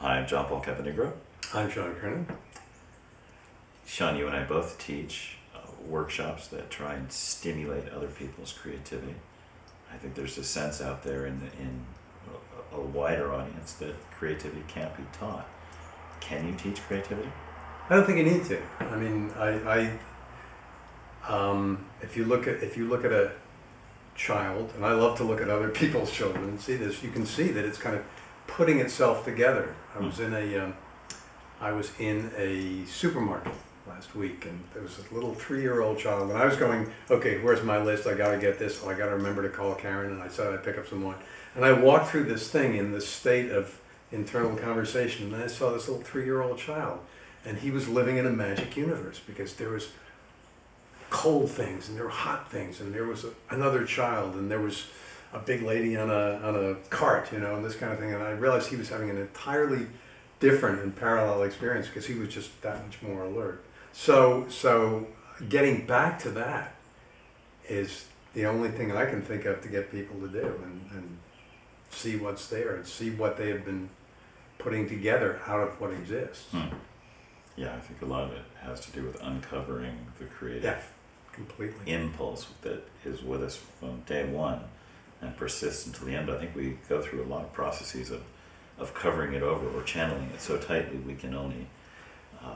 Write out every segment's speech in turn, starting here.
I'm John Paul Caponegro. I'm Sean Kernan. Sean, you and I both teach workshops that try and stimulate other people's creativity. I think there's a sense out there in a wider audience that creativity can't be taught. Can you teach creativity? I don't think you need to. I mean, if you look at a child, and I love to look at other people's children and see this, you can see that it's kind of putting itself together. I was in a supermarket last week, and there was a little 3-year-old child, and I was going, okay, where's my list? I got to get this. I got to remember to call Karen, and I said I'd pick up some wine. And I walked through this thing in this state of internal conversation, and I saw this little 3-year-old child, and he was living in a magic universe because there was cold things, and there were hot things, and there was another child, and there was a big lady on a cart, and this kind of thing. And I realized he was having an entirely different and parallel experience because he was just that much more alert. So getting back to that is the only thing I can think of to get people to do, and see what's there and see what they have been putting together out of what exists. Yeah, I think a lot of it has to do with uncovering the creative completely impulse that is with us from day one and persists until the end. But I think we go through a lot of processes of covering it over or channeling it so tightly we can only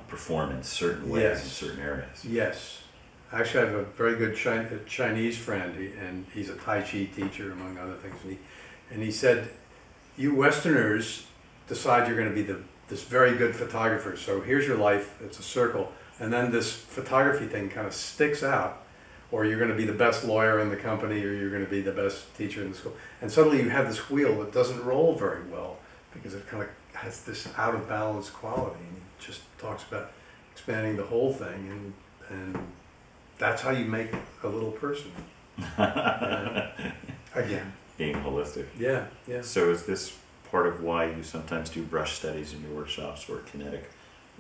perform in certain ways in certain areas. Yes. Actually, I have a very good Chinese friend, and he's a Tai Chi teacher, among other things. And he said, you Westerners decide you're going to be this very good photographer. So here's your life, it's a circle. And then this photography thing kind of sticks out, or you're going to be the best lawyer in the company, or you're going to be the best teacher in the school. And suddenly you have this wheel that doesn't roll very well because it kind of has this out of balance quality. And he just talks about expanding the whole thing, and that's how you make a little person. Again. Being holistic. Yeah. So is this part of why you sometimes do brush studies in your workshops, or kinetic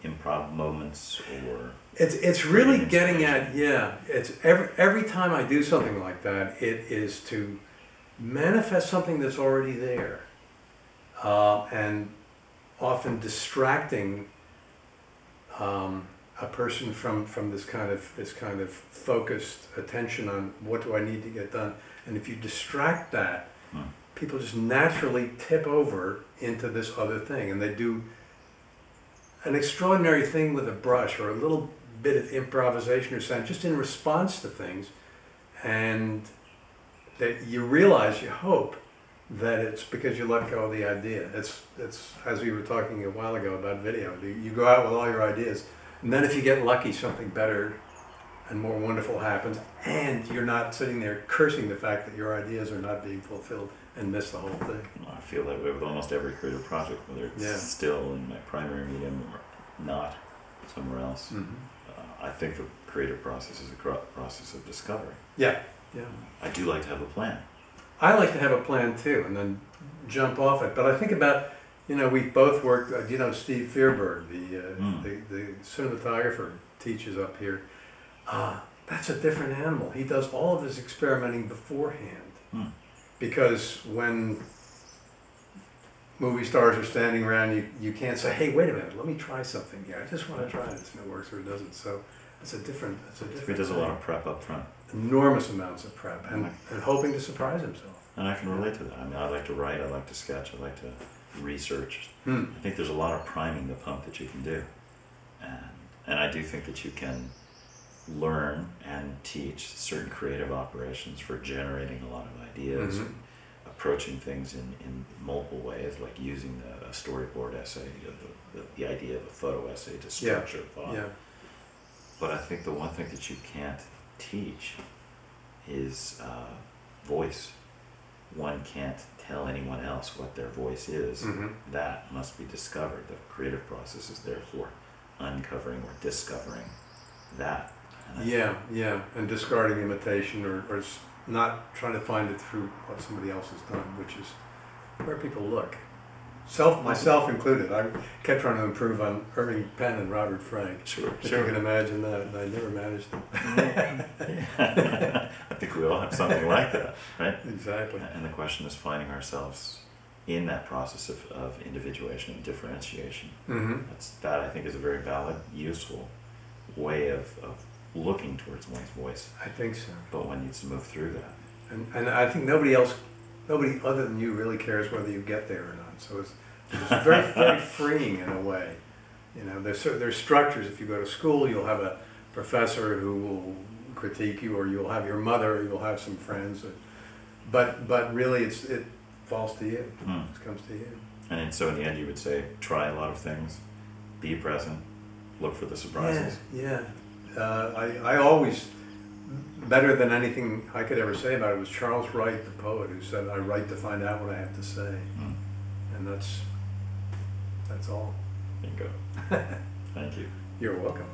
improv moments, or it's really getting at it's every time I do something like that, it is to manifest something that's already there, and often distracting a person from this kind of focused attention on what do I need to get done. And if you distract that, people just naturally tip over into this other thing, and they do an extraordinary thing with a brush or a little bit of improvisation or sound just in response to things, and that you realize, you hope, that it's because you let go of the idea. It's as we were talking a while ago about video. You go out with all your ideas, and then if you get lucky, something better and more wonderful happens, and you're not sitting there cursing the fact that your ideas are not being fulfilled and miss the whole thing. I feel that way with almost every creative project, whether it's still in my primary medium or not somewhere else. I think the creative process is a process of discovery. Yeah. I do like to have a plan. I like to have a plan too, and then jump off it. But I think about, we've both worked, Steve Fierberg, the cinematographer, teaches up here. That's a different animal. He does all of his experimenting beforehand. Because when movie stars are standing around, you can't say, hey, wait a minute, let me try something here. I just want to try this, and it works or it doesn't. So it's a different He does a lot of prep up front. Enormous amounts of prep, and hoping to surprise himself. And I can relate to that. I mean, I like to write, I like to sketch, I like to research. I think there's a lot of priming the pump that you can do. And I do think that you can learn and teach certain creative operations for generating a lot of ideas, and approaching things in multiple ways, like using a storyboard essay, the idea of a photo essay to structure thought. But I think the one thing that you can't teach is voice. One can't tell anyone else what their voice is. That must be discovered. The creative process is therefore uncovering or discovering that. And discarding imitation, or not trying to find it through what somebody else has done, which is where people look. Myself included. I kept trying to improve on Irving Penn and Robert Frank. If you can imagine that, and I never managed it. I think we all have something like that, right? Exactly. And the question is finding ourselves in that process of individuation and differentiation. Mm-hmm. That I think is a very valid, useful way of looking towards one's voice. I think so. But one needs to move through that. And I think nobody other than you really cares whether you get there or not. So it's very, very freeing in a way. You know, there's structures. If you go to school, you'll have a professor who will critique you, or you'll have your mother, or you'll have some friends. But really, it falls to you. It comes to you. And so in the end, you would say, try a lot of things, be present, look for the surprises. Yeah. I always, better than anything I could ever say about it, was Charles Wright, the poet, who said, "I write to find out what I have to say." And that's all. Bingo. Thank you. You're welcome.